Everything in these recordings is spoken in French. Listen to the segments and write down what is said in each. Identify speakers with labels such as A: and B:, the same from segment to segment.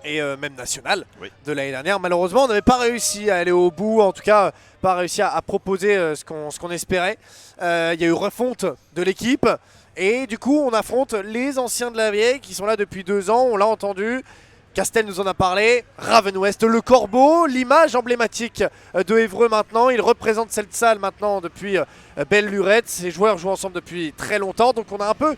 A: et même nationale
B: oui.
A: de l'année dernière. Malheureusement, on n'avait pas réussi à aller au bout, en tout cas pas réussi à proposer ce qu'on espérait. Il y a eu refonte de l'équipe et du coup on affronte les anciens de la vieille qui sont là depuis 2 ans, on l'a entendu. Castel nous en a parlé, Raven West, le corbeau, l'image emblématique de Évreux maintenant. Il représente cette salle maintenant depuis belle lurette. Ces joueurs jouent ensemble depuis très longtemps. Donc on a un peu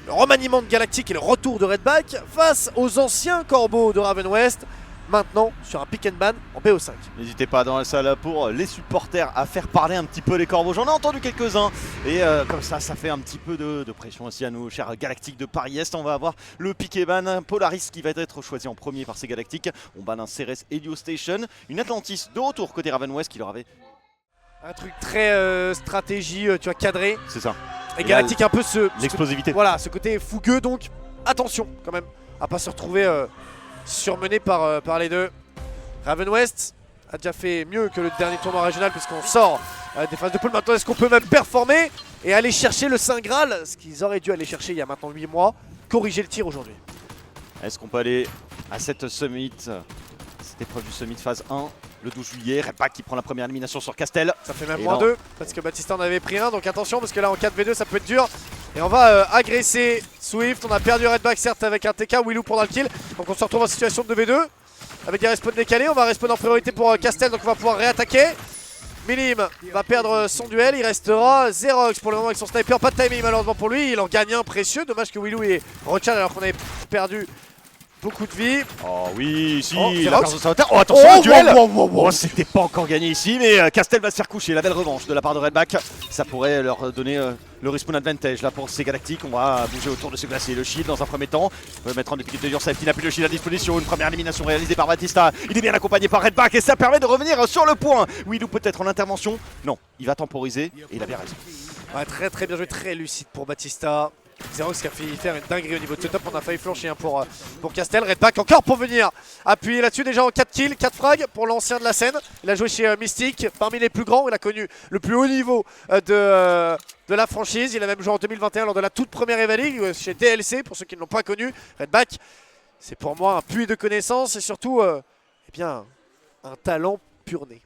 A: le remaniement de Galactic et le retour de Redback face aux anciens corbeaux de Raven West. Maintenant sur un pick and ban en BO5.
B: N'hésitez pas dans la salle pour les supporters à faire parler un petit peu les corbeaux. J'en ai entendu quelques-uns et comme ça fait un petit peu de pression aussi à nous, chers Galactic de Paris-Est. On va avoir le pick and ban Polaris qui va être choisi en premier par ces Galactic. On banne un Ceres Helio Station, une Atlantis de retour côté Raven West qui leur avait...
A: Un truc très stratégie, tu vois, cadré.
B: C'est ça.
A: Et Galactic un peu
B: l'explosivité.
A: Voilà, ce côté fougueux, donc attention quand même à pas se retrouver surmené par les deux. Raven West a déjà fait mieux que le dernier tournoi régional puisqu'on sort des phases de poule. Maintenant, est-ce qu'on peut même performer et aller chercher le Saint Graal, ce qu'ils auraient dû aller chercher il y a maintenant 8 mois, corriger le tir aujourd'hui.
B: Est-ce qu'on peut aller à cette summit, cette épreuve du summit phase 1 le 12 juillet, Redback qui prend la première élimination sur Castel.
A: Ça fait même moins 2 parce que Baptista en avait pris un, donc attention parce que là en 4v2 ça peut être dur. Et on va agresser Swift, on a perdu Redback certes avec un TK, Willou prendra le kill. Donc on se retrouve en situation de 2v2 avec des respawns décalés, on va respawn en priorité pour Castel, donc on va pouvoir réattaquer. Milim va perdre son duel, il restera Xerox pour le moment avec son sniper, pas de timing malheureusement pour lui, il en gagne un précieux, dommage que Willou ait rechal alors qu'on avait perdu beaucoup de vie.
B: Oh oui, si,
A: la
B: personne sur la terre. Oh attention, le duel. Oh, c'était pas encore gagné ici, mais Castel va se faire coucher. La belle revanche de la part de Redback. Ça pourrait leur donner le respawn advantage là pour ces Galactiques. On va bouger autour de ce glacier. Le shield dans un premier temps. On va mettre en difficulté Yourself qui n'a plus le shield à disposition. Une première élimination réalisée par Baptista. Il est bien accompagné par Redback et ça permet de revenir sur le point. Willou peut-être en intervention. Non, il va temporiser et il a bien raison.
A: Ouais, très bien joué, très lucide pour Baptista. Xerox qui a failli faire une dinguerie au niveau de ce top, on a failli flancher pour Castel. Redback encore pour venir appuyer là-dessus, déjà en 4 kills, 4 frags pour l'ancien de la scène. Il a joué chez Mystic, parmi les plus grands, il a connu le plus haut niveau de la franchise. Il a même joué en 2021 lors de la toute première Eva League chez DLC, pour ceux qui ne l'ont pas connu. Redback, c'est pour moi un puits de connaissances et surtout eh bien, un talent pur né.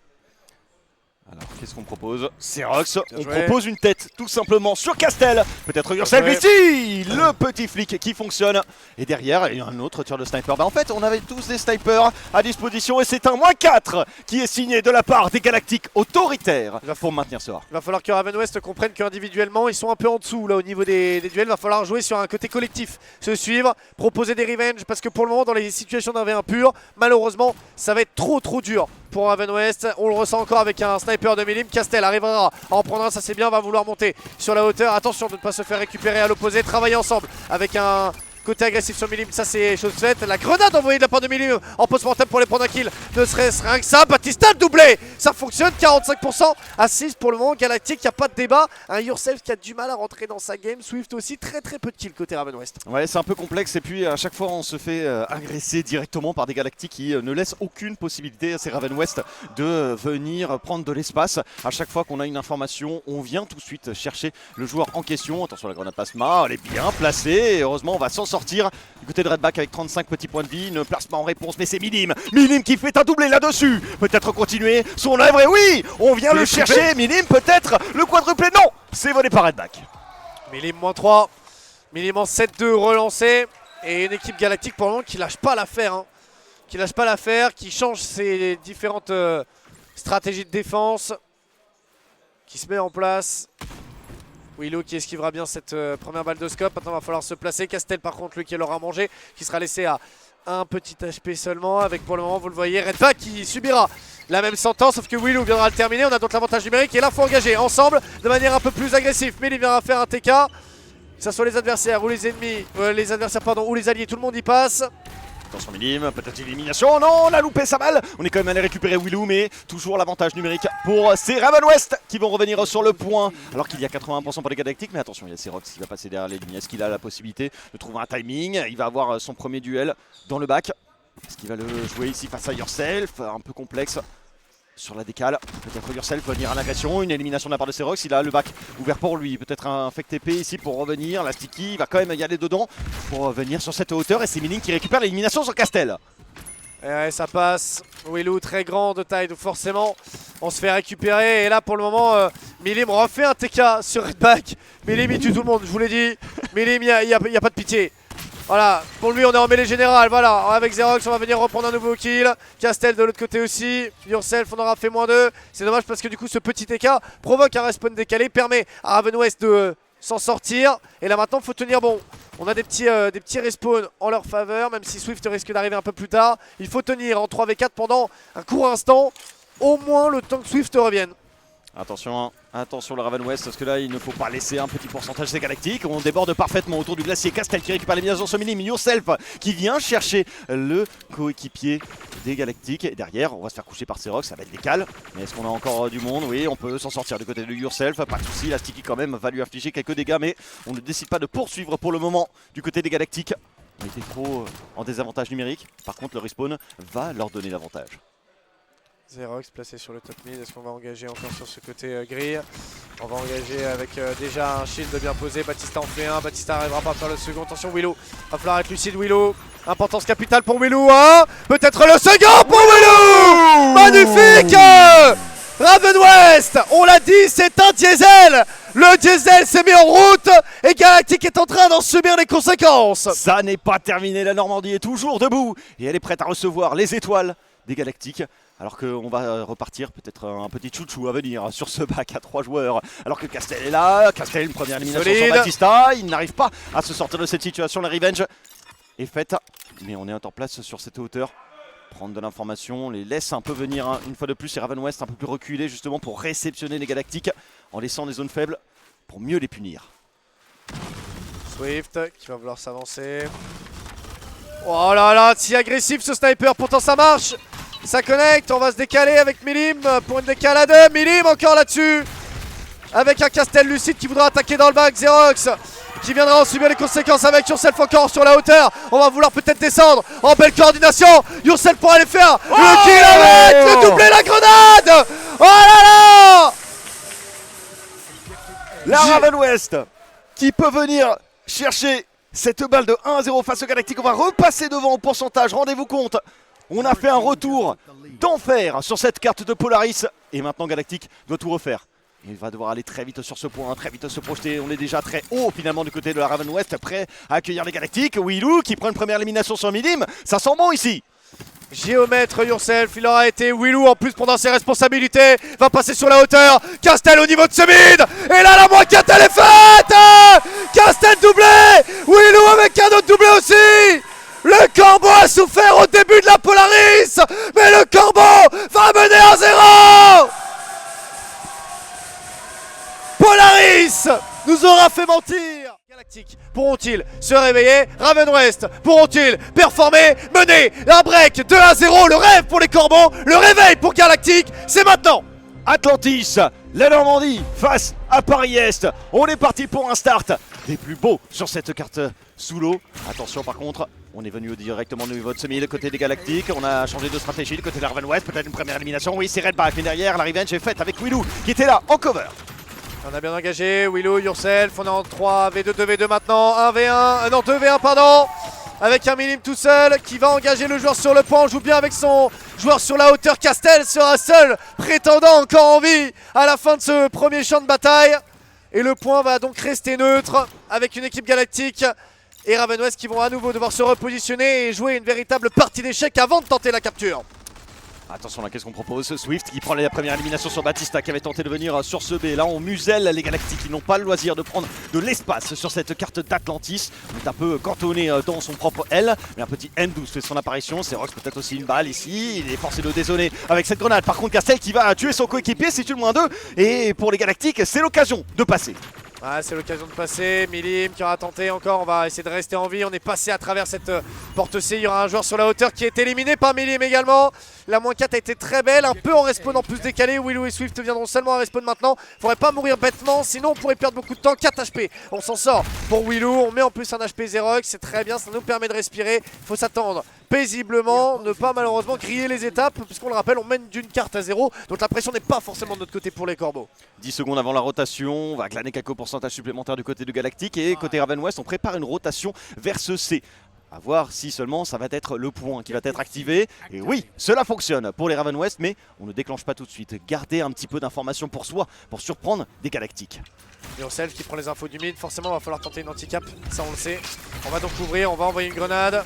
B: Alors qu'est-ce qu'on propose? Xerox, on propose une tête tout simplement sur Castel. Peut-être Yourself ici, le petit flic qui fonctionne. Et derrière, il y a un autre tir de sniper. Bah en fait, on avait tous des snipers à disposition et c'est un -4 qui est signé de la part des Galactiques autoritaires pour maintenir ce rare.
A: Il va falloir que Raven West comprenne qu'individuellement, ils sont un peu en dessous là au niveau des duels. Il va falloir jouer sur un côté collectif, se suivre, proposer des revenges parce que pour le moment, dans les situations d'un V1 pur, malheureusement, ça va être trop dur pour Raven West. On le ressent encore avec un sniper de Milim. Castel arrivera à en prendre un, ça c'est bien, va vouloir monter sur la hauteur. Attention de ne pas se faire récupérer à l'opposé. Travailler ensemble avec un côté agressif sur Milim, ça c'est chose faite. La grenade envoyée de la part de Milim en post-mortem pour les prendre un kill. Ne serait-ce rien que ça. Baptista doublé, ça fonctionne, 45% à 6 pour le moment. Galactic, il n'y a pas de débat. Un Yourself qui a du mal à rentrer dans sa game. Swift aussi, très peu de kills côté Raven West.
B: Ouais, c'est un peu complexe et puis à chaque fois on se fait agresser directement par des Galactiques qui ne laissent aucune possibilité à ces Raven West de venir prendre de l'espace. À chaque fois qu'on a une information, on vient tout de suite chercher le joueur en question. Attention, la grenade plasma, elle est bien placée et heureusement on va s'en sortir du côté de Redback avec 35 petits points de vie. Une plasma en réponse, mais c'est Milim qui fait un doublé là-dessus. Peut-être continuer son œuvre et oui, on vient le chercher. Milim peut-être le quadruplé, non, c'est volé par Redback.
A: Milim -3, Milim en 7-2 relancé et une équipe Galactique pour le moment qui lâche pas l'affaire, hein. Qui change ses différentes stratégies de défense, qui se met en place. Willou qui esquivera bien cette première balle de scope. Maintenant il va falloir se placer. Castel par contre lui qui l'aura mangé, qui sera laissé à un petit HP seulement. Avec pour le moment vous le voyez Redback qui subira la même sentence, sauf que Willou viendra le terminer. On a donc l'avantage numérique et là il faut engager ensemble de manière un peu plus agressive. Mais il viendra faire un TK. Que ce soit les adversaires ou les ennemis, ou les alliés, tout le monde y passe.
B: Attention Milim, peut-être élimination, non, on a loupé sa balle. On est quand même allé récupérer Willou, mais toujours l'avantage numérique pour ces Raven West qui vont revenir sur le point. Alors qu'il y a 80% pour les Galactiques, mais attention, il y a Xerox qui va passer derrière les lignes. Est-ce qu'il a la possibilité de trouver un timing? Il va avoir son premier duel dans le bac. Est-ce qu'il va le jouer ici face à Yourself? Un peu complexe. Sur la décale, peut-être Yourself va venir à l'agression, une élimination de la part de Xerox, il a le bac ouvert pour lui, peut-être un Infect TP ici pour revenir, la Sticky, il va quand même y aller dedans pour venir sur cette hauteur et c'est Milim qui récupère l'élimination sur Castel.
A: Et ouais, ça passe. Willou très grand de taille, donc forcément on se fait récupérer. Et là pour le moment, Milim refait un TK sur Redback. Milim il tue tout le monde, je vous l'ai dit. Milim, il n'y a pas de pitié. Voilà, pour lui on est en mêlée générale, voilà, avec Xerox on va venir reprendre un nouveau kill. Castel de l'autre côté aussi, Yourself on aura fait -2. C'est dommage parce que du coup ce petit TK provoque un respawn décalé, permet à Raven West de s'en sortir. Et là maintenant il faut tenir bon. On a des petits respawns en leur faveur, même si Swift risque d'arriver un peu plus tard. Il faut tenir en 3v4 pendant un court instant, au moins le temps que Swift revienne.
B: Attention, hein. Attention le Raven West, parce que là il ne faut pas laisser un petit pourcentage des galactiques. On déborde parfaitement autour du glacier. Castel qui récupère les mises sur Milim. Yourself qui vient chercher le coéquipier des galactiques. Et derrière, on va se faire coucher par Xerox, ça va être décal. Mais est-ce qu'on a encore du monde? Oui, on peut s'en sortir du côté de Yourself. Pas de soucis, la Sticky quand même va lui infliger quelques dégâts. Mais on ne décide pas de poursuivre pour le moment du côté des galactiques. On était trop en désavantage numérique. Par contre, le respawn va leur donner l'avantage.
A: Xerox placé sur le top mid, est-ce qu'on va engager encore sur ce côté grille? On va engager avec déjà un shield bien posé, Batista en fait un, Batista n'arrivera pas à faire le second, attention Willou, va falloir être lucide Willou, importance capitale pour Willou, hein, peut-être le second pour Willou. Magnifique Raven West, on l'a dit, c'est un diesel. Le diesel s'est mis en route et Galactic est en train d'en subir les conséquences.
B: Ça n'est pas terminé, la Normandie est toujours debout et elle est prête à recevoir les étoiles des galactiques. Alors qu'on va repartir, peut-être un petit chouchou à venir sur ce bac à 3 joueurs. Alors que Castel est là, Castel une première élimination sur Batista. Il n'arrive pas à se sortir de cette situation, la revenge est faite. Mais on est en place sur cette hauteur. Prendre de l'information, on les laisse un peu venir hein. Une fois de plus, et Raven West un peu plus reculé justement pour réceptionner les galactiques en laissant des zones faibles pour mieux les punir.
A: Swift qui va vouloir s'avancer. Oh là là, si agressif ce sniper, pourtant ça marche. Ça connecte, on va se décaler avec Milim pour une décalade. Milim encore là-dessus. Avec un Castel lucide qui voudra attaquer dans le bac. Xerox qui viendra en subir les conséquences avec Yourself encore sur la hauteur. On va vouloir peut-être descendre en belle coordination. Yourself pour aller faire le kill avec le doublé, la grenade. Oh là là.
B: La Raven West qui peut venir chercher cette balle de 1-0 face au Galactic. On va repasser devant au pourcentage, rendez-vous compte. On a fait un retour d'enfer sur cette carte de Polaris. Et maintenant Galactic doit tout refaire. Il va devoir aller très vite sur ce point, très vite se projeter. On est déjà très haut finalement du côté de la Raven West, prêt à accueillir les Galactiques. Willou qui prend une première élimination sur Milim. Ça sent bon ici.
A: Géomètre Yourself, il aura été. Willou en plus pendant ses responsabilités va passer sur la hauteur. Castel au niveau de ce mid. Et là la moquette elle est faite. Castel doublé. Willou avec un autre doublé aussi. Le Corbeau a souffert au début de la Polaris, mais le Corbeau va mener à 0. Polaris nous aura fait mentir. Galactic pourront-ils se réveiller? Raven West pourront-ils performer? Mener un break 2-0, le rêve pour les Corbeaux, le réveil pour Galactic, c'est maintenant.
B: Atlantis, la Normandie face à Paris-Est. On est parti pour un start des plus beaux sur cette carte sous l'eau. Attention par contre, on est venu directement du niveau de semi, le côté des Galactiques. On a changé de stratégie, le côté de la Raven West, peut-être une première élimination. Oui, c'est Redback, mais derrière, la revenge est faite avec Willou qui était là en cover.
A: On a bien engagé, Willou, Yourself, on est en 3v2, 2v2 maintenant, 1v1, non 2v1 pardon. Avec un Milim tout seul qui va engager le joueur sur le point. On joue bien avec son joueur sur la hauteur. Castel sera seul prétendant encore en vie à la fin de ce premier champ de bataille. Et le point va donc rester neutre avec une équipe galactique et Raven West qui vont à nouveau devoir se repositionner et jouer une véritable partie d'échecs avant de tenter la capture.
B: Attention là, qu'est-ce qu'on propose? Swift qui prend la première élimination sur Batista qui avait tenté de venir sur ce B. Là on muselle les Galactiques qui n'ont pas le loisir de prendre de l'espace sur cette carte d'Atlantis. On est un peu cantonné dans son propre L. Mais un petit M12 fait son apparition. Xerox peut-être aussi une balle ici. Il est forcé de dézoner avec cette grenade. Par contre Castel qui va tuer son coéquipier, c'est une -2. Et pour les Galactiques c'est l'occasion de passer.
A: Ah, c'est l'occasion de passer, Milim qui aura tenté encore, on va essayer de rester en vie, on est passé à travers cette porte C, il y aura un joueur sur la hauteur qui est éliminé par Milim également. La -4 a été très belle, un peu en respawn en plus décalé, Willou et Swift viendront seulement à respawn maintenant. Faudrait pas mourir bêtement, sinon on pourrait perdre beaucoup de temps, 4 HP, on s'en sort pour Willou, on met en plus un HP Xerox, c'est très bien, ça nous permet de respirer, faut s'attendre paisiblement, ne pas malheureusement griller les étapes, puisqu'on le rappelle, on mène d'une carte à 0, donc la pression n'est pas forcément de notre côté pour les Corbeaux.
B: 10 secondes avant la rotation, on va glaner quelques pourcentages supplémentaires du côté de Galactic et côté Raven West, on prépare une rotation vers ce C. À voir si seulement ça va être le point qui va être activé. Et oui, cela fonctionne pour les Raven West, mais on ne déclenche pas tout de suite. Gardez un petit peu d'informations pour soi, pour surprendre des galactiques.
A: Yourself qui prend les infos du mid, forcément il va falloir tenter une anti-cap, ça on le sait. On va donc ouvrir, on va envoyer une grenade.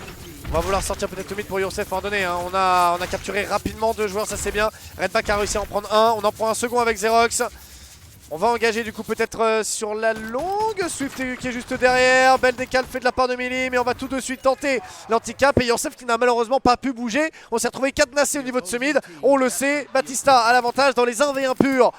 A: On va vouloir sortir peut-être au mid pour Yourself à en donner. Hein. On a capturé rapidement 2 joueurs, ça c'est bien. Redback a réussi à en prendre un, on en prend un second avec Xerox. On va engager du coup peut-être sur la longue. Swift qui est juste derrière. Belle décale fait de la part de Millie, mais on va tout de suite tenter l'anti-cap. Et Yourself qui n'a malheureusement pas pu bouger. On s'est retrouvé cadenassé au niveau de ce mid. On le sait, Batista a l'avantage dans les 1v1 purs.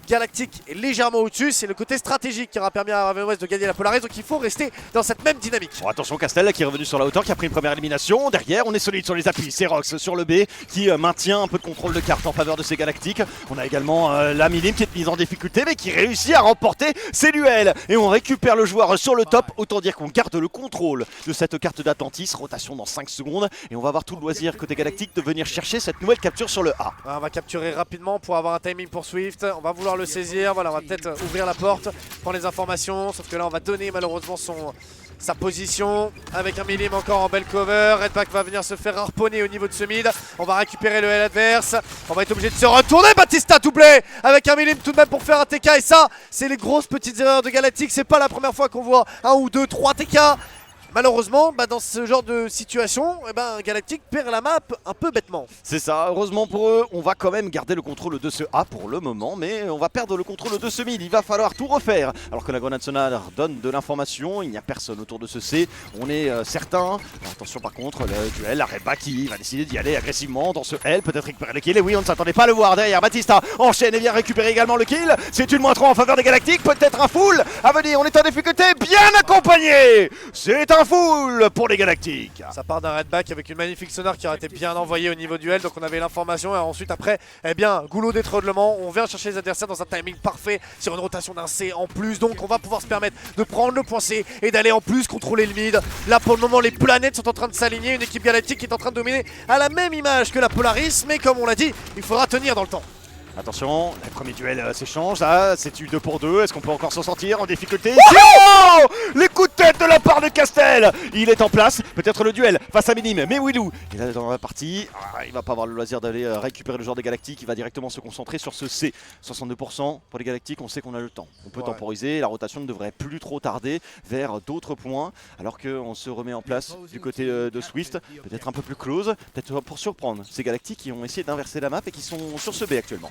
A: Galactic est légèrement au-dessus. C'est le côté stratégique qui aura permis à Raven West de gagner la Polaris. Donc il faut rester dans cette même dynamique.
B: Bon, attention, Castel qui est revenu sur la hauteur, qui a pris une première élimination. Derrière, on est solide sur les appuis. C'est Rox sur le B qui maintient un peu de contrôle de carte en faveur de ces Galactiques. On a également la Milim qui est mise en difficulté, mais qui réussit à remporter ses duels. Et on récupère le joueur sur le top. Autant dire qu'on garde le contrôle de cette carte d'Atlantis. Rotation dans 5 secondes. Et on va avoir tout le loisir côté Galactique de venir chercher cette nouvelle capture sur le A.
A: On va capturer rapidement pour avoir un timing pour Swift. On va vouloir le saisir. Voilà, on va peut-être ouvrir la porte, prendre les informations. Sauf que là, on va donner malheureusement sa position avec un Milim encore en belle cover. Redback va venir se faire harponner au niveau de ce mid. On va récupérer le L adverse. On va être obligé de se retourner. Batista doublé avec un Milim tout de même pour faire un TK. Et ça, c'est les grosses petites erreurs de Galactic. C'est pas la première fois qu'on voit 1 ou 2, 3 TK. Malheureusement, dans ce genre de situation, Galactic perd la map un peu bêtement.
B: C'est ça, heureusement pour eux, on va quand même garder le contrôle de ce A pour le moment, mais on va perdre le contrôle de ce mid, il va falloir tout refaire. Alors que la grenade sonore donne de l'information, il n'y a personne autour de ce C, on est certain. Attention par contre, le duel, la Redback qui va décider d'y aller agressivement dans ce L, peut-être récupérer le kill, et oui, on ne s'attendait pas à le voir derrière. Batista enchaîne et vient récupérer également le kill, c'est une -3 en faveur des Galactiques, peut-être un full à venir, on est en difficulté, bien accompagné. C'est un full pour les Galactiques.
A: Ça part d'un Redback avec une magnifique sonore qui aurait été bien envoyée au niveau duel, donc on avait l'information et ensuite après, goulot d'étranglement, on vient chercher les adversaires dans un timing parfait sur une rotation d'un C en plus, donc on va pouvoir se permettre de prendre le point C et d'aller en plus contrôler le mid. Là pour le moment les planètes sont en train de s'aligner, une équipe Galactique qui est en train de dominer à la même image que la Polaris, mais comme on l'a dit, il faudra tenir dans le temps.
B: Attention, le premier duel s'échange, là c'est du 2 pour 2, est-ce qu'on peut encore s'en sortir en difficulté ici? Oh, les coups de tête de la part de Castel. Il est en place, peut-être le duel face à Minim, mais Willou, il est dans la partie, il va pas avoir le loisir d'aller récupérer le joueur des Galactiques, il va directement se concentrer sur ce C. 62% pour les Galactiques, on sait qu'on a le temps, on peut temporiser, la rotation ne devrait plus trop tarder vers d'autres points, alors qu'on se remet en place du côté de Swift, peut-être un peu plus close, peut-être pour surprendre ces Galactiques qui ont essayé d'inverser la map et qui sont sur ce B actuellement.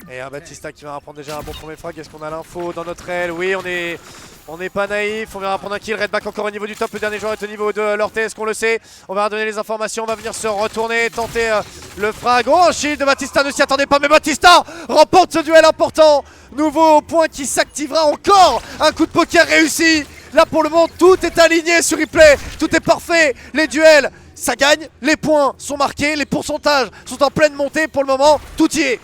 A: Et un Batista qui va reprendre déjà un bon premier frag. Est-ce qu'on a l'info dans notre aile? Oui, on n'est pas naïf. On va reprendre un kill. Redback encore au niveau du top. Le dernier joueur est au niveau de l'Orte. Est-ce qu'on le sait? On va redonner les informations. On va venir se retourner, tenter le frag. Oh, shield de Batista ne s'y attendait pas. Mais Batista remporte ce duel important. Nouveau point qui s'activera encore. Un coup de poker réussi. Là pour le moment, tout est aligné sur replay. Tout est parfait. Les duels, ça gagne. Les points sont marqués. Les pourcentages sont en pleine montée. Pour le moment, tout y est.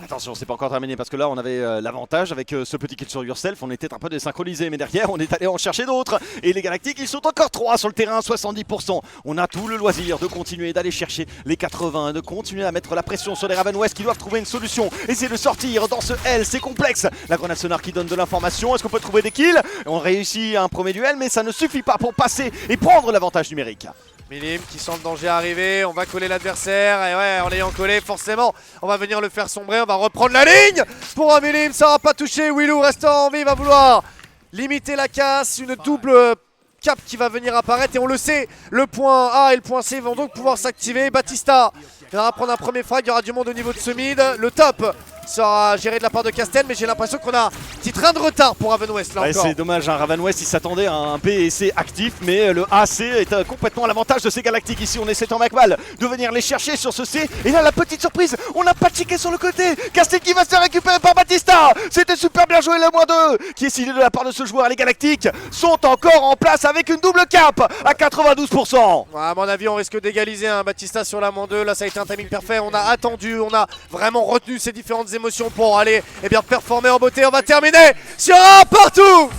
B: Attention, c'est pas encore terminé parce que là on avait l'avantage avec ce petit kill sur Yourself, on était un peu désynchronisé, mais derrière on est allé en chercher d'autres. Et les Galactiques ils sont encore 3 sur le terrain, 70%. On a tout le loisir de continuer d'aller chercher les 80, de continuer à mettre la pression sur les Raven West qui doivent trouver une solution. Essayer de sortir dans ce L, c'est complexe. La grenade sonore qui donne de l'information, est-ce qu'on peut trouver des kills? On réussit un premier duel, mais ça ne suffit pas pour passer et prendre l'avantage numérique.
A: Milim qui sent le danger arriver, on va coller l'adversaire, et ouais, en l'ayant collé, forcément, on va venir le faire sombrer, on va reprendre la ligne pour un Milim, ça va pas toucher, Willou restant en vie, va vouloir limiter la casse, une double cap qui va venir apparaître, et on le sait, le point A et le point C vont donc pouvoir s'activer. Batista va prendre un premier frag, il y aura du monde au niveau de ce mid, le top sera géré de la part de Castel, mais j'ai l'impression qu'on a un petit train de retard pour Raven West là encore.
B: C'est dommage, hein, Raven West il s'attendait à un B et C actif, mais le AC est complètement à l'avantage de ces Galactiques. Ici on essaie en McMal de venir les chercher sur ce C, et là la petite surprise, on n'a pas checké sur le côté. Castel qui va se faire récupérer par Batista, c'était super bien joué, le -2 qui est signé de la part de ce joueur. Les Galactiques sont encore en place avec une double cap à 92%.
A: Ouais, à mon avis on risque d'égaliser un Batista sur la -2, là ça a été un timing parfait, on a attendu, on a vraiment retenu ces différentes émotions pour aller performer en beauté. On va terminer sur un partout.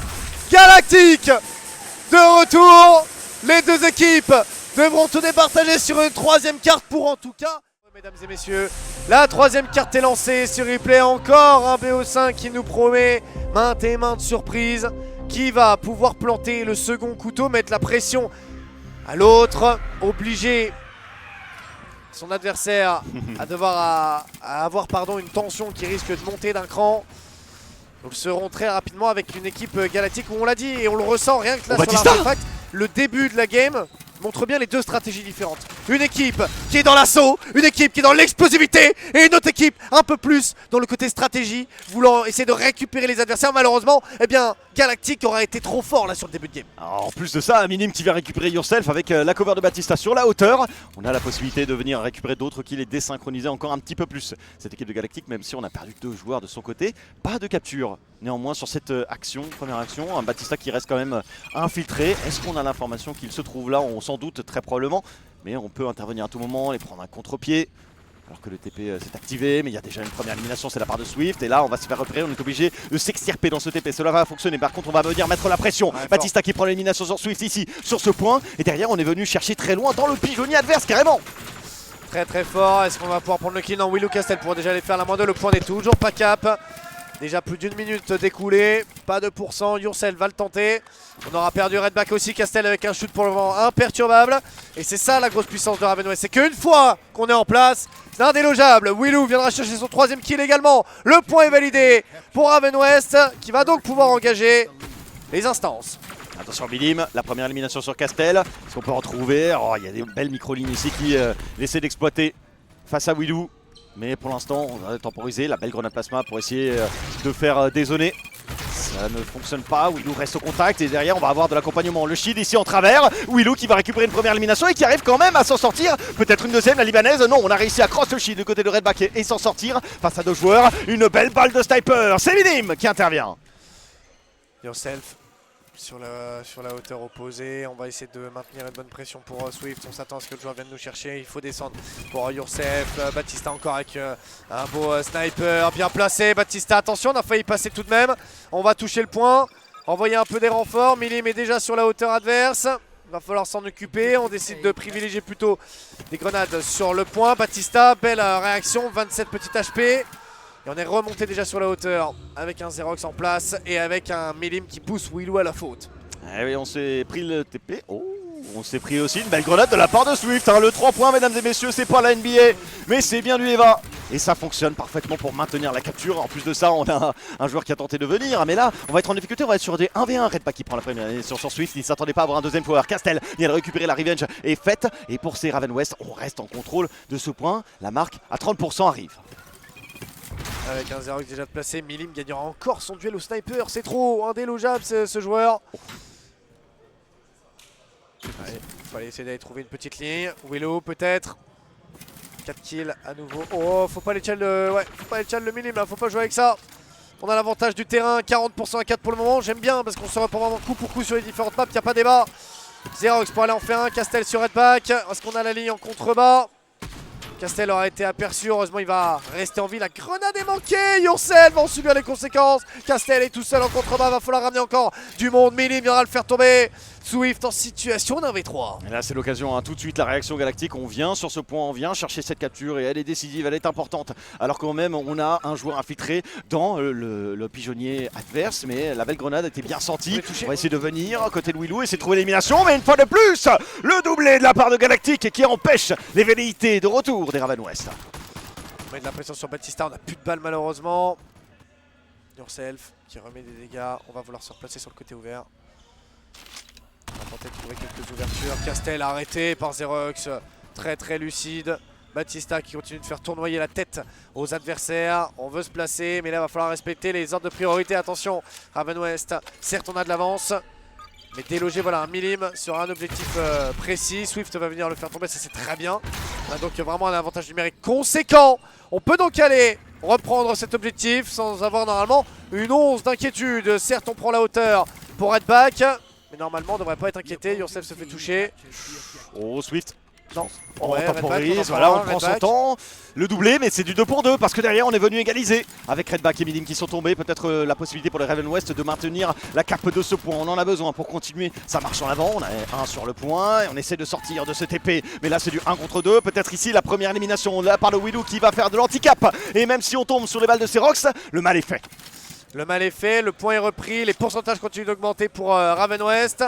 A: Galactique de retour, les deux équipes devront tout départager sur une troisième carte pour en tout cas, mesdames et messieurs, la troisième carte est lancée sur replay. Encore un BO5 qui nous promet maintes et maintes surprises, qui va pouvoir planter le second couteau, mettre la pression à l'autre, obligé son adversaire à devoir avoir une tension qui risque de monter d'un cran. Nous le serons très rapidement avec une équipe galactique où on l'a dit et on le ressent rien que là sur l'artefact. Le début de la game montre bien les deux stratégies différentes. Une équipe qui est dans l'assaut, une équipe qui est dans l'explosivité et une autre équipe un peu plus dans le côté stratégie, voulant essayer de récupérer les adversaires. Malheureusement, eh bien, Galactic aura été trop fort là sur le début de game.
B: Alors, en plus de ça, Minime qui vient récupérer Yourself avec la cover de Batista sur la hauteur. On a la possibilité de venir récupérer d'autres kills et désynchroniser encore un petit peu plus cette équipe de Galactic, même si on a perdu 2 joueurs de son côté. Pas de capture. Néanmoins sur cette première action, un Batista qui reste quand même infiltré. Est-ce qu'on a l'information qu'il se trouve là? On s'en doute très probablement, mais on peut intervenir à tout moment, les prendre un contre-pied. Alors que le TP s'est activé, mais il y a déjà une première élimination, c'est la part de Swift. Et là, on va se faire repérer, on est obligé de s'extirper dans ce TP. Cela va fonctionner, par contre, on va venir mettre la pression. Ouais, Batista qui prend l'élimination sur Swift ici, sur ce point. Et derrière, on est venu chercher très loin dans le pigeonnier adverse, carrément.
A: Très très fort, est-ce qu'on va pouvoir prendre le kill? Non, Willou Castel pour déjà aller faire la moins 2, le point n'est toujours pas cap. Déjà plus d'1 minute découlée, pas de pourcent, Yourself va le tenter. On aura perdu Redback aussi, Castel avec un shoot pour le moment imperturbable. Et c'est ça la grosse puissance de Raven West, c'est qu'une fois qu'on est en place, c'est indélogeable. Willou viendra chercher son 3ème kill également. Le point est validé pour Raven West, qui va donc pouvoir engager les instances.
B: Attention Minime, la première élimination sur Castel. Est-ce qu'on peut en trouver? Oh, il y a des belles micro-lignes ici qui essaient d'exploiter face à Willou. Mais pour l'instant, on va temporiser la belle grenade plasma pour essayer de faire dézoner. Ça ne fonctionne pas, Willou reste au contact et derrière on va avoir de l'accompagnement. Le shield ici en travers, Willou qui va récupérer une première élimination et qui arrive quand même à s'en sortir. Peut-être une deuxième, la libanaise, non, on a réussi à cross le shield du côté de Redback et s'en sortir face à 2 joueurs. Une belle balle de sniper, c'est Minime qui intervient.
A: Yourself sur la hauteur opposée, on va essayer de maintenir une bonne pression pour Swift, on s'attend à ce que le joueur vienne nous chercher, il faut descendre pour Yourself, Batista encore avec un beau sniper bien placé, Batista attention, on a failli passer tout de même, on va toucher le point, envoyer un peu des renforts, Minime est déjà sur la hauteur adverse, il va falloir s'en occuper, on décide de privilégier plutôt des grenades sur le point, Batista, belle réaction, 27 petits HP. Et on est remonté déjà sur la hauteur avec un Xerox en place et avec un Minime qui pousse Willou à la faute.
B: Eh oui, on s'est pris le TP. Oh, on s'est pris aussi une belle grenade de la part de Swift. Hein. Le 3 points, mesdames et messieurs, c'est pas la NBA, mais c'est bien du EVA. Et ça fonctionne parfaitement pour maintenir la capture. En plus de ça, on a un joueur qui a tenté de venir. Mais là, on va être en difficulté, on va être sur des 1v1. Redback qui prend la première sur Swift. Il ne s'attendait pas à avoir un deuxième power. Castel vient de récupérer la revenge est faite. Et pour ces Raven West, on reste en contrôle de ce point. La marque à 30% arrive.
A: Avec un Xerox déjà placé, Minime gagnera encore son duel au sniper. C'est trop indélogeable ce joueur. Allez, il fallait essayer d'aller trouver une petite ligne. Willou peut-être. 4 kills à nouveau. Oh, faut pas les chall le Minime là, faut pas jouer avec ça. On a l'avantage du terrain, 40% à 4 pour le moment. J'aime bien parce qu'on se reprend vraiment coup pour coup sur les différentes maps, il n'y a pas débat. Xerox pour aller en faire un, Castel sur Redback. Est-ce qu'on a la ligne en contrebas? Castel aura été aperçu, heureusement il va rester en vie, la grenade est manquée, Yourself va en subir les conséquences, Castel est tout seul en contrebas, va falloir ramener encore du monde, Minime viendra le faire tomber, Swift en situation d'un V3.
B: Et là c'est l'occasion, hein. Tout de suite la réaction galactique, on vient sur ce point, on vient chercher cette capture et elle est décisive, elle est importante. Alors quand même on a un joueur infiltré dans le pigeonnier adverse, mais la belle grenade était bien sentie. On va essayer de venir à côté de Willou, essayer de trouver l'élimination, mais une fois de plus, le doublé de la part de Galactic qui empêche les velléités de retour des Raven West.
A: On met de la pression sur Batista, on n'a plus de balles malheureusement. Yourself qui remet des dégâts, on va vouloir se replacer sur le côté ouvert. On va tenter de trouver quelques ouvertures. Castel arrêté par Xerox, très très lucide. Batista qui continue de faire tournoyer la tête aux adversaires. On veut se placer, mais là il va falloir respecter les ordres de priorité. Attention, Raven West, certes on a de l'avance. Mais déloger voilà, un Minime sur un objectif précis. Swift va venir le faire tomber, ça c'est très bien. On a donc vraiment un avantage numérique conséquent. On peut donc aller reprendre cet objectif sans avoir normalement une once d'inquiétude. Certes on prend la hauteur pour Redback, mais normalement on ne devrait pas être inquiété. Yourself se fait toucher.
B: Oh Swift.
A: Non.
B: On
A: Ouais,
B: temporise, voilà, on prend son temps. Le doublé, mais c'est du 2 pour 2 parce que derrière on est venu égaliser avec Redback et Minime qui sont tombés. Peut-être la possibilité pour les Raven West de maintenir la cape de ce point. On en a besoin pour continuer. Ça marche en avant. On a un sur le point et on essaie de sortir de ce TP. Mais là c'est du 1 contre 2. Peut-être ici la première élimination de la part de Willou qui va faire de l'handicap. Et même si on tombe sur les balles de Xerox, le mal est fait.
A: Le mal est fait, le point est repris. Les pourcentages continuent d'augmenter pour Raven West.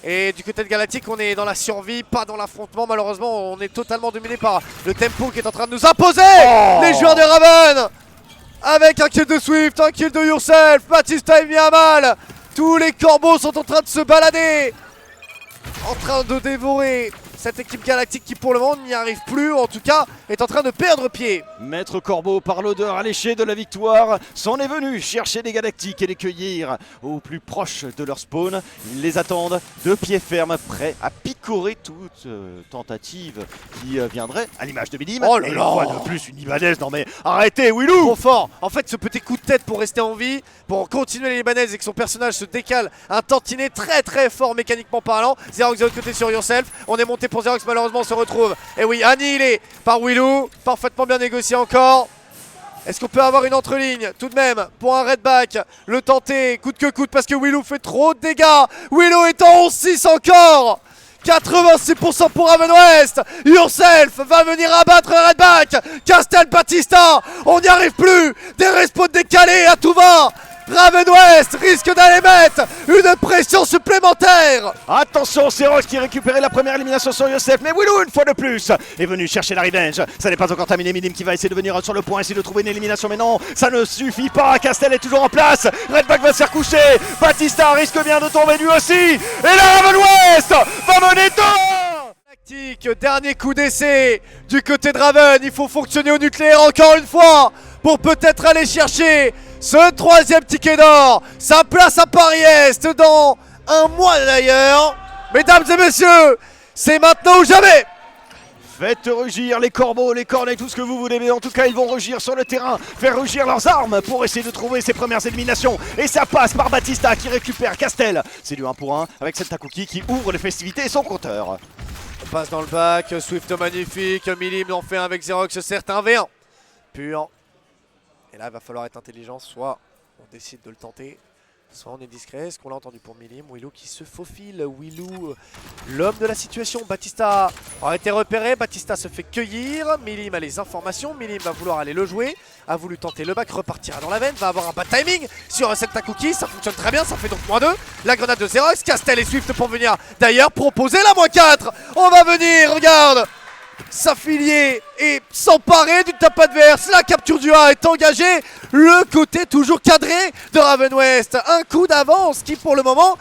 A: Et du côté de Galactic, on est dans la survie, pas dans l'affrontement. Malheureusement, on est totalement dominé par le tempo qui est en train de nous imposer. Les joueurs de Raven, avec un kill de Swift, un kill de Yourself. Batista est mis à mal. Tous les corbeaux sont en train de se balader, en train de dévorer cette équipe galactique qui pour le moment n'y arrive plus, ou en tout cas est en train de perdre pied.
B: Maître Corbeau, par l'odeur alléchée de la victoire, s'en est venu chercher les Galactiques et les cueillir au plus proche de leur spawn. Ils les attendent de pied ferme, prêts à picorer toute tentative qui viendrait à l'image de Milim.
A: Oh là
B: et
A: là,
B: une fois de plus, une Libanaise. Non mais arrêtez, Willou!
A: Trop fort. En fait, ce petit coup de tête pour rester en vie, pour continuer les Libanaises et que son personnage se décale, un tantinet très très fort mécaniquement parlant. Xerox de l'autre côté sur Yourself. On est monté pour Xerox, malheureusement on se retrouve. Et oui, annihilé par Willou. Parfaitement bien négocié encore. Est-ce qu'on peut avoir une entreligne tout de même pour un redback? Le tenter coûte que coûte parce que Willou fait trop de dégâts. Willou est en 11-6 encore. 86% pour Raven West. Yourself va venir abattre le redback. Castel Batista, on n'y arrive plus. Des respawns décalés à tout va. Raven West risque d'aller mettre une pression supplémentaire.
B: Attention, c'est Roche qui récupérait la première élimination sur Yourself, mais Willou, une fois de plus, est venu chercher la revenge. Ça n'est pas encore terminé, Milim qui va essayer de venir sur le point, essayer de trouver une élimination, mais non, ça ne suffit pas. Castel est toujours en place, Redback va se faire coucher, Batista risque bien de tomber lui aussi, et la Raven West va mener deux.
A: Dernier coup d'essai du côté de Raven, il faut fonctionner au nucléaire encore une fois pour peut-être aller chercher ce troisième ticket d'or, sa place à Paris-Est dans un mois d'ailleurs. Mesdames et messieurs, c'est maintenant ou jamais.
B: Faites rugir les corbeaux, les cornets, tout ce que vous voulez, mais en tout cas ils vont rugir sur le terrain, faire rugir leurs armes pour essayer de trouver ses premières éliminations. Et ça passe par Batista qui récupère Castel. C'est du 1 pour 1 avec Sentakuki qui ouvre les festivités et son compteur.
A: On passe dans le bac, Swift magnifique, Milim en fait un avec Xerox, certes un V1 pur. Et là il va falloir être intelligent, soit on décide de le tenter, soit on est discret. Est-ce qu'on l'a entendu pour Milim? Willou qui se faufile, Willou l'homme de la situation. Batista a été repéré, Batista se fait cueillir, Milim a les informations, Milim va vouloir aller le jouer, a voulu tenter le back, repartira dans la veine, va avoir un bad timing sur Sentakuki, ça fonctionne très bien, ça fait donc -2. La grenade de Xerox, Castel et Swift pour venir d'ailleurs proposer la -4. On va venir, regarde, s'affilier et s'emparer d'une tape adverse. La capture du A est engagée. Le côté toujours cadré de Raven West. Un coup d'avance qui pour le moment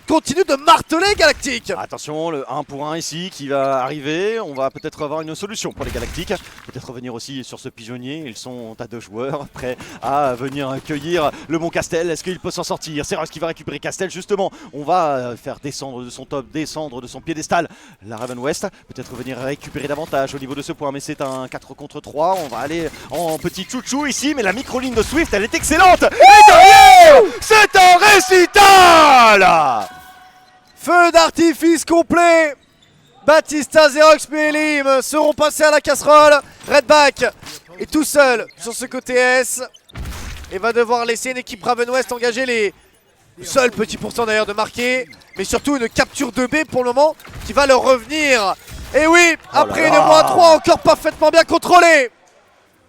A: continue de marteler Galactic.
B: Attention, le 1 pour 1 ici qui va arriver. On va peut-être avoir une solution pour les Galactiques. Peut-être revenir aussi sur ce pigeonnier. Ils sont à 2 joueurs prêts à venir cueillir le bon Castel. Est-ce qu'il peut s'en sortir? C'est Ross qui va récupérer Castel justement. On va faire descendre de son top, descendre de son piédestal la Raven West. Peut-être venir récupérer davantage au niveau de ce point, mais c'est un 4 contre 3. On va aller en petit chouchou ici, mais la micro-ligne de Swift elle est excellente. Et derrière, c'est un récital.
A: Feu d'artifice complet. Batista, Xerox, Milim seront passés à la casserole. Redback est tout seul sur ce côté S et va devoir laisser une équipe Raven West engager les seuls petits pourcents d'ailleurs de marquer, mais surtout une capture de B pour le moment qui va leur revenir. Et oui, après une -3 encore parfaitement bien contrôlée.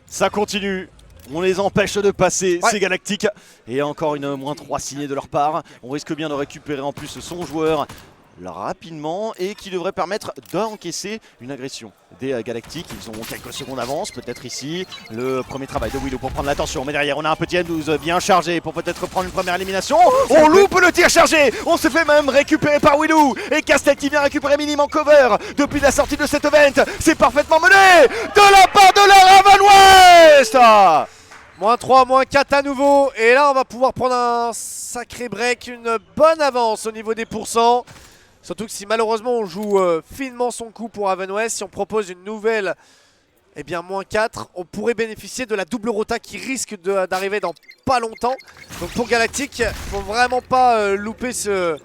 B: Ça continue. On les empêche de passer, ces Galactiques. Et encore une -3 signée de leur part. On risque bien de récupérer en plus son joueur rapidement et qui devrait permettre d'encaisser une agression des Galactiques. Ils ont quelques secondes d'avance, peut-être ici le premier travail de Willou pour prendre l'attention, mais derrière on a un petit M12 bien chargé pour peut-être prendre une première élimination. On loupe le tir chargé, on se fait même récupérer par Willou et Castel qui vient récupérer Milim en cover depuis la sortie de cet event. C'est parfaitement mené de la part de la Raven West.
A: -3, -4 à nouveau, et là on va pouvoir prendre un sacré break, une bonne avance au niveau des pourcents. Surtout que si malheureusement on joue finement son coup pour Raven West, si on propose une nouvelle -4, on pourrait bénéficier de la double rota qui risque d'arriver dans pas longtemps. Donc pour Galactic, il faut vraiment pas louper ce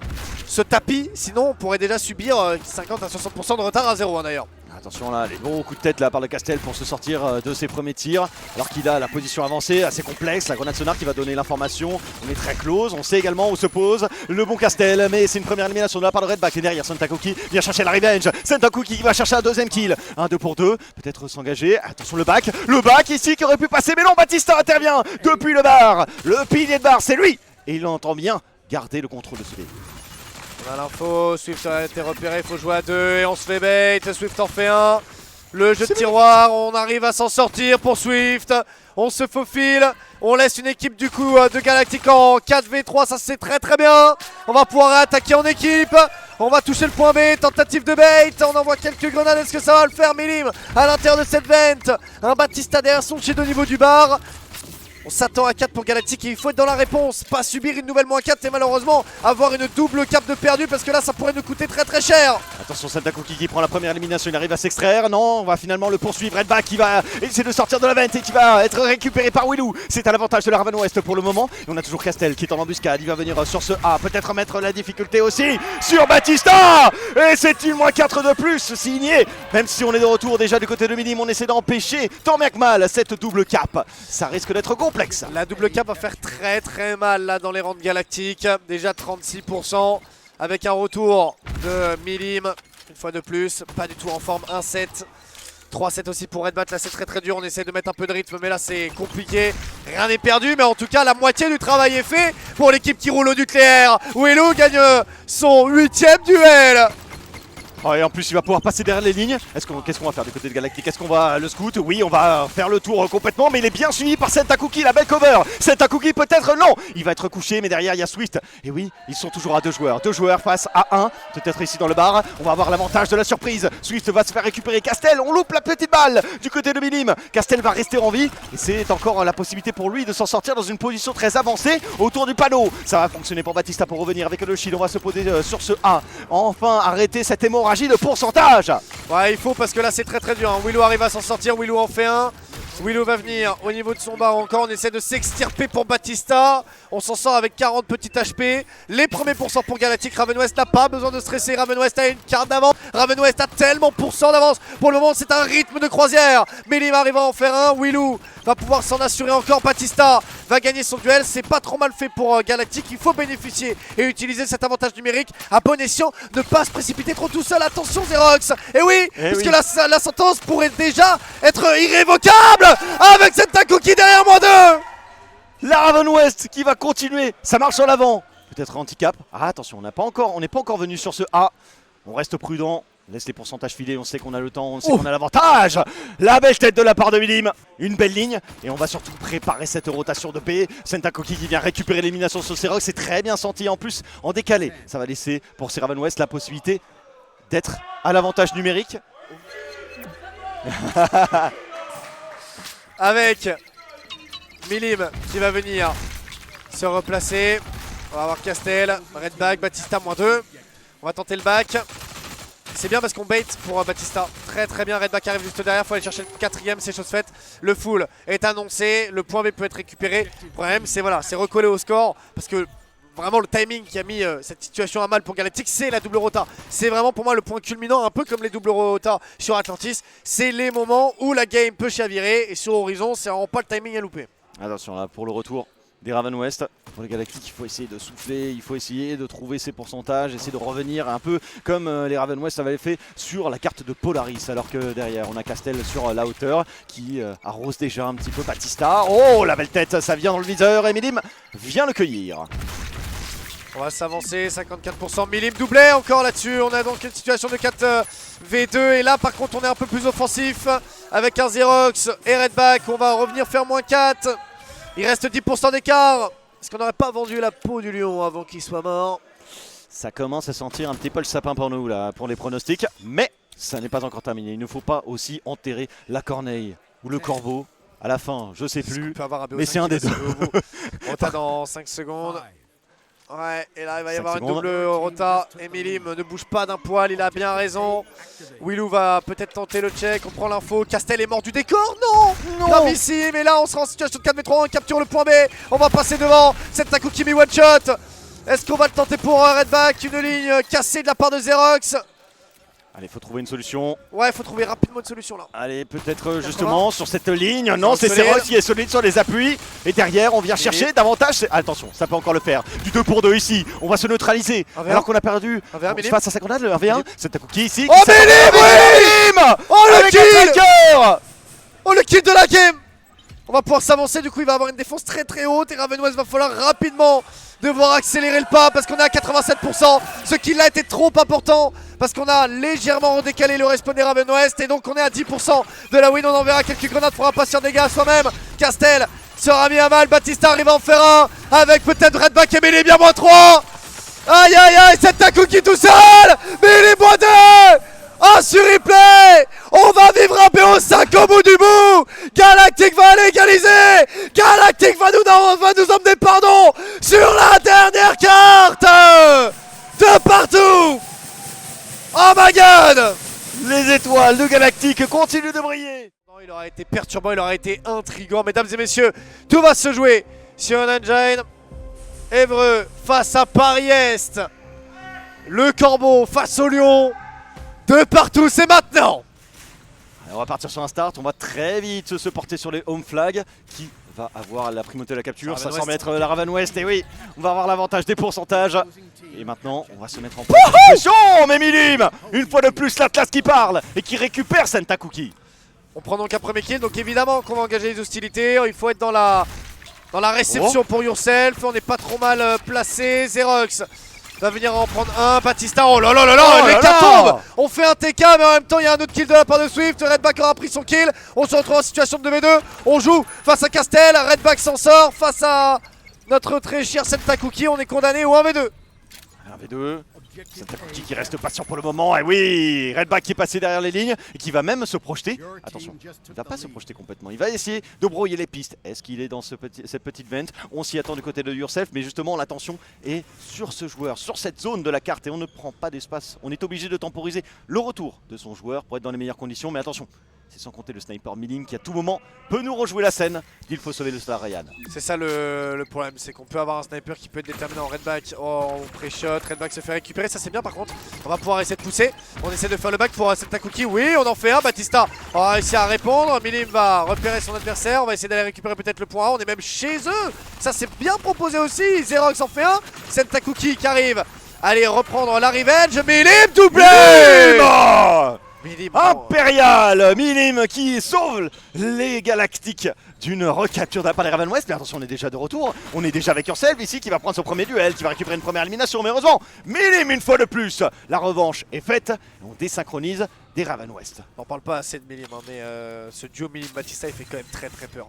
A: tapis, sinon on pourrait déjà subir 50 à 60% de retard à 0 d'ailleurs.
B: Attention là, les bons coups de tête là par le Castel pour se sortir de ses premiers tirs. Alors qu'il a la position avancée assez complexe, la grenade sonar qui va donner l'information. On est très close, on sait également où se pose le bon Castel. Mais c'est une première élimination de la part de Redback. Et derrière Sentakuki vient chercher la revenge. Sentakuki qui va chercher un deuxième kill. Un 2 pour 2, peut-être s'engager. Attention le back ici qui aurait pu passer. Mais non, Batista intervient depuis le bar. Le pilier de bar, c'est lui. Et il entend bien garder le contrôle de ce dé.
A: On a l'info, Swift a été repéré, il faut jouer à 2 et on se fait bait, Swift en fait un. Le jeu de tiroir, on arrive à s'en sortir pour Swift. On se faufile, on laisse une équipe du coup de Galactic en 4v3, ça c'est très très bien. On va pouvoir attaquer en équipe. On va toucher le point B, tentative de bait. On envoie quelques grenades, est-ce que ça va le faire? Milim à l'intérieur de cette vente. Un Batista derrière son shield au niveau du bar. On s'attend à 4 pour Galactic et il faut être dans la réponse, pas subir une nouvelle -4 et malheureusement avoir une double cape de perdu parce que là ça pourrait nous coûter très très cher.
B: Attention, Sentakuki qui prend la première élimination, il arrive à s'extraire. Non, on va finalement le poursuivre. Redback qui va essayer de sortir de la vente et qui va être récupéré par Willou. C'est à l'avantage de la Raven West pour le moment. Et on a toujours Castel qui est en embuscade, il va venir sur ce A, peut-être mettre la difficulté aussi sur Batista. Et c'est une -4 de plus signé. Même si on est de retour déjà du côté de Minim, on essaie d'empêcher tant bien que mal cette double cape. Ça risque d'être complexe.
A: La double cap va faire très très mal là dans les rangs de Galactic. Déjà 36% avec un retour de Milim. Une fois de plus, pas du tout en forme. 1-7. 3-7 aussi pour Redbat. Là c'est très très dur. On essaie de mettre un peu de rythme mais là c'est compliqué. Rien n'est perdu mais en tout cas la moitié du travail est fait pour l'équipe qui roule au nucléaire. Willou gagne son 8ème duel.
B: Oh, et en plus il va pouvoir passer derrière les lignes. Qu'est-ce qu'on va faire du côté de Galactic? Est-ce qu'on va le scout? Oui, on va faire le tour complètement, mais il est bien suivi par Sentakuki, la belle cover. Sentakuki peut-être non, il va être couché, mais derrière il y a Swift. Et oui, ils sont toujours à 2 joueurs. 2 joueurs face à 1, peut-être ici dans le bar. On va avoir l'avantage de la surprise. Swift va se faire récupérer Castel, on loupe la petite balle du côté de Minim. Castel va rester en vie et c'est encore la possibilité pour lui de s'en sortir dans une position très avancée autour du panneau. Ça va fonctionner pour Batista pour revenir avec le shield. On va se poser sur ce A. Enfin arrêter cette hémorragie de pourcentage.
A: Ouais, il faut parce que là c'est très très dur. Hein. Willou arrive à s'en sortir, Willou en fait un. Willou va venir au niveau de son bar encore. On essaie de s'extirper pour Batista. On s'en sort avec 40 petits HP. Les premiers pourcents pour Galactic. Raven West n'a pas besoin de stresser. Raven West a une carte d'avance. Raven West a tellement % d'avance. Pour le moment, c'est un rythme de croisière. Milim arrive à en faire un. Willou va pouvoir s'en assurer encore. Batista va gagner son duel. C'est pas trop mal fait pour Galactic. Il faut bénéficier et utiliser cet avantage numérique à bon escient. Ne pas se précipiter trop tout seul. Attention, Xerox. Et oui, puisque la sentence pourrait déjà être irrévocable. Avec Sentakuki derrière -2.
B: La Raven West qui va continuer, ça marche en l'avant. Peut-être handicap. Ah attention, on n'est pas encore venu sur ce A. On reste prudent, laisse les pourcentages filer, on sait qu'on a le temps, on sait qu'on a l'avantage. La belle tête de la part de Milim, une belle ligne. Et on va surtout préparer cette rotation de P. Sentakuki qui vient récupérer l'élimination sur Xerox, c'est très bien senti en plus en décalé. Ça va laisser pour ces Raven West la possibilité d'être à l'avantage numérique.
A: Avec Milim qui va venir se replacer. On va avoir Castel, Redback, Batista -2. On va tenter le back. C'est bien parce qu'on bait pour Batista. Très très bien, Redback arrive juste derrière. Il faut aller chercher le 4ème, c'est chose faite. Le full est annoncé, le point B peut être récupéré. Le problème c'est voilà, c'est recollé au score parce que vraiment le timing qui a mis cette situation à mal pour Galactic, c'est la double rota. C'est vraiment pour moi le point culminant, un peu comme les doubles rotas sur Atlantis. C'est les moments où la game peut chavirer et sur Horizon, c'est vraiment pas le timing à louper.
B: Attention là pour le retour des Raven West. Pour les Galactic, il faut essayer de souffler, il faut essayer de trouver ses pourcentages, essayer de revenir un peu comme les Raven West avaient fait sur la carte de Polaris. Alors que derrière, on a Castel sur la hauteur qui arrose déjà un petit peu Batista. Oh, la belle tête, ça vient dans le viseur et Milim vient le cueillir.
A: On va s'avancer, 54%. Milim doublé encore là-dessus. On a donc une situation de 4v2. Et là, par contre, on est un peu plus offensif avec un Xerox et Redback. On va revenir faire -4. Il reste 10% d'écart. Est-ce qu'on n'aurait pas vendu la peau du lion avant qu'il soit mort?
B: Ça commence à sentir un petit peu le sapin pour nous là, pour les pronostics. Mais ça n'est pas encore terminé. Il ne faut pas aussi enterrer la corneille ou le corbeau. À la fin, je sais plus. Mais c'est un des deux.
A: On t'a dans 5 secondes. Ouais, et là il va y avoir une double rota. Et Milim ne bouge pas d'un poil, il a bien raison. Willou va peut-être tenter le check, on prend l'info. Castel est mort du décor, non, gravissime. Mais là on sera en situation de 4v3, on capture le point B. On va passer devant, Sentakuki mi one shot. Est-ce qu'on va le tenter pour Redback? Une ligne cassée de la part de Xerox.
B: Allez, faut trouver une solution.
A: Ouais, faut trouver rapidement une solution là.
B: Allez, peut-être justement sur cette ligne. Non, c'est Xerox qui est solide sur les appuis. Et derrière, on vient chercher davantage. Attention, ça peut encore le faire. Du 2 pour 2 ici. On va se neutraliser. Alors qu'on a perdu face à sa grenade, le 1v1. Sentakuki ici.
A: Oh, Milim! Oh, le kill! Oh, le kill de la game! On va pouvoir s'avancer, du coup il va avoir une défense très très haute et Raven West va falloir rapidement devoir accélérer le pas parce qu'on est à 87%, ce qui là était trop important parce qu'on a légèrement redécalé le respawn des Raven West et donc on est à 10% de la win. On enverra quelques grenades pour un patient dégâts à soi-même. Castel sera mis à mal, Batista arrive à en faire un avec peut-être Redback et Melee bien moins 3. Aïe aïe aïe, c'est Takuki tout seul, Melee moins 2. Ah, sur replay, on va vivre un BO5 au bout du bout. Galactic va l'égaliser. Galactic va nous emmener pardon sur la dernière carte. De partout. Oh my god.
B: Les étoiles de Galactic continuent de briller.
A: Il aura été perturbant, il aura été intriguant. Mesdames et messieurs, tout va se jouer sur un engine. Évreux face à Paris-Est. Le Corbeau face au Lion. De partout, c'est maintenant.
B: Alors on va partir sur un start, on va très vite se porter sur les home flags. Qui va avoir la primauté de la capture? Ça semble être la Raven West, et oui, on va avoir l'avantage des pourcentages. Et maintenant, on va se mettre en position. Mais Milim, une fois de plus, l'Atlas qui parle et qui récupère Sentakuki.
A: On prend donc un premier kill, donc évidemment qu'on va engager les hostilités. Il faut être dans la réception pour Yourself. On n'est pas trop mal placé. Zerox va venir en prendre un. Batista, oh là là là là, l'hécatombe. On fait un TK, mais en même temps il y a un autre kill de la part de Swift. Redback aura pris son kill. On se retrouve en situation de 2v2. On joue face à Castel. Redback s'en sort face à notre très cher Sentakuki. On est condamné au 1v2.
B: 1v2. Sentakuki qui reste patient pour le moment. Et oui, Redback qui est passé derrière les lignes et qui va même se projeter. Attention, il ne va pas se projeter complètement. Il va essayer de brouiller les pistes. Est-ce qu'il est dans cette petite vente? On s'y attend du côté de Yourself, mais justement l'attention est sur ce joueur, sur cette zone de la carte et on ne prend pas d'espace. On est obligé de temporiser le retour de son joueur pour être dans les meilleures conditions. Mais attention, c'est sans compter le sniper Milim qui à tout moment peut nous rejouer la scène. Il faut sauver le star Ryan. C'est
A: ça le problème, c'est qu'on peut avoir un sniper qui peut être déterminant en Redback. Oh, on pré-shot, Redback se fait récupérer, ça c'est bien par contre. On va pouvoir essayer de pousser. On essaie de faire le back pour Sentakuki. Oui, on en fait un. Batista on va réussir à répondre. Milim va repérer son adversaire. On va essayer d'aller récupérer peut-être le point A. On est même chez eux. Ça c'est bien proposé aussi. Zerox en fait un. Sentakuki qui arrive. Allez reprendre la revenge. Milim doublé.
B: Milim Impérial, Milim qui sauve les Galactiques d'une recapture de la part des Raven West. Mais attention, on est déjà de retour. On est déjà avec Yourself ici qui va prendre son premier duel, qui va récupérer une première élimination. Mais heureusement, Milim une fois de plus. La revanche est faite. On désynchronise des Raven West.
A: On n'en parle pas assez de Milim, hein, mais ce duo Milim-Batista il fait quand même très très peur.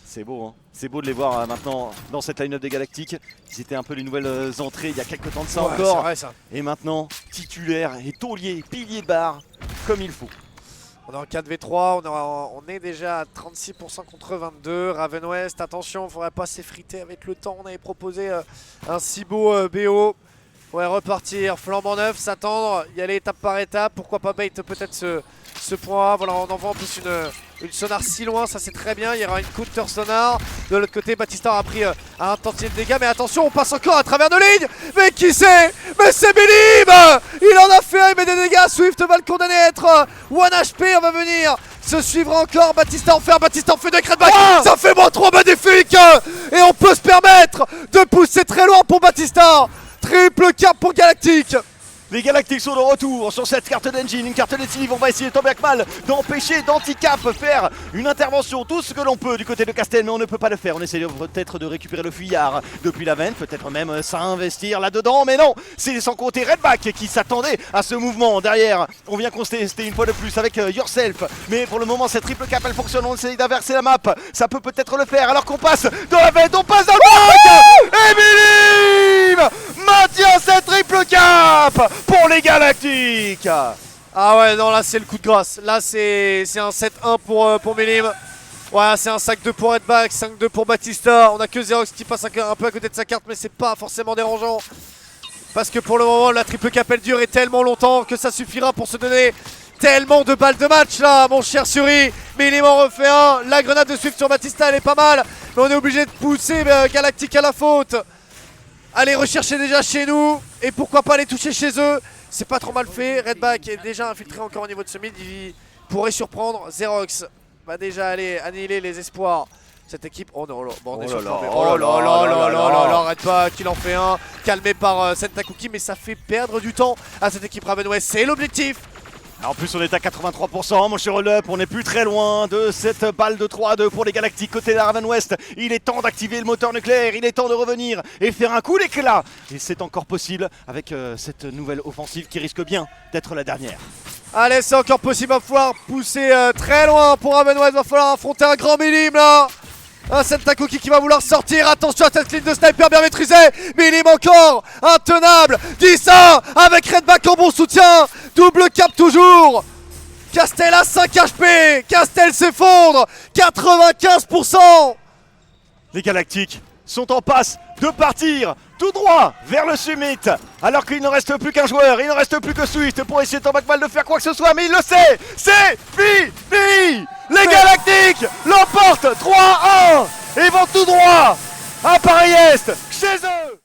B: C'est beau, hein. C'est beau de les voir maintenant dans cette line-up des Galactiques. Ils étaient un peu les nouvelles entrées il y a quelques temps de ça encore.
A: Vrai, ça.
B: Et maintenant, titulaire et taulier, pilier de barre, comme il faut.
A: On est en 4v3, on est déjà à 36% contre 22. Raven West, attention, il ne faudrait pas s'effriter avec le temps. On avait proposé un si beau BO. Il faudrait repartir, flambant neuf, s'attendre, y aller étape par étape. Pourquoi pas bait peut-être ce point A. Voilà, on envoie en plus une sonar si loin, ça c'est très bien. Il y aura une counter sonar. De l'autre côté, Batista a pris un tantier de dégâts. Mais attention, on passe encore à travers nos lignes. Mais qui c'est? Mais c'est Milim. Il en a fait un, il met des dégâts. Swift va le condamner à être 1 HP. On va venir se suivre encore. Batista en fait un, Batista en fait deux, Redback. Ça fait moins 3 magnifique. Et on peut se permettre de pousser très loin pour Batista. Triple cap pour Galactic.
B: Les Galactiques sont de retour sur cette carte d'engine, une carte décisive. On va essayer tant bien que mal d'empêcher d'Anticap faire une intervention, tout ce que l'on peut du côté de Castel, mais on ne peut pas le faire. On essaie peut-être de récupérer le fuyard depuis la veine, peut-être même s'investir là-dedans, mais non, c'est sans compter Redback qui s'attendait à ce mouvement. Derrière, on vient contester une fois de plus avec Yourself, mais pour le moment cette triple cap elle fonctionne. On essaie d'inverser la map, ça peut peut-être le faire alors qu'on passe dans la veine, on passe dans le bac. Et Milim maintient cette triple cap pour les Galactiques.
A: Ah ouais, non, là c'est le coup de grâce. Là c'est un 7-1 pour Milim. Ouais, c'est un 5-2 pour Redback, 5-2 pour Batista. On a que Zerox qui passe un peu à côté de sa carte, mais c'est pas forcément dérangeant. Parce que pour le moment, la triple cap elle dure tellement longtemps que ça suffira pour se donner tellement de balles de match là, mon cher Suri. Milim en refait un. La grenade de Swift sur Batista elle est pas mal, mais on est obligé de pousser Galactic à la faute. Allez rechercher déjà chez nous et pourquoi pas aller toucher chez eux. C'est pas trop mal fait. Redback est déjà infiltré encore au niveau de ce mid. Il pourrait surprendre. Zerox va déjà aller annihiler les espoirs. Cette équipe, oh non, bon, on est sur le plan B. Oh là là là là, Redback il en fait un. Calmé par Sentakuki, mais ça fait perdre du temps à cette équipe Raven West. C'est l'objectif.
B: En plus on est à 83% mon cher Up, on n'est plus très loin de cette balle de 3-2 pour les Galactiques côté de la Raven West. Il est temps d'activer le moteur nucléaire, il est temps de revenir et faire un coup d'éclat. Et c'est encore possible avec cette nouvelle offensive qui risque bien d'être la dernière.
A: Allez, c'est encore possible, va falloir pousser très loin pour Raven West, va falloir affronter un grand Milim là. Un Sentakuki qui va vouloir sortir, attention à cette ligne de sniper bien maîtrisée. Milim encore, intenable, 10-1 avec Redback en bon soutien. Double cap toujours. Castel a 5 HP, Castel s'effondre, 95%.
B: Les Galactiques sont en passe de partir tout droit vers le summit, alors qu'il ne reste plus qu'un joueur, il ne reste plus que Swift pour essayer tant mal de faire quoi que ce soit, mais il le sait, c'est fini. Les Galactiques l'emportent 3-1 et vont tout droit à Paris-Est, chez eux.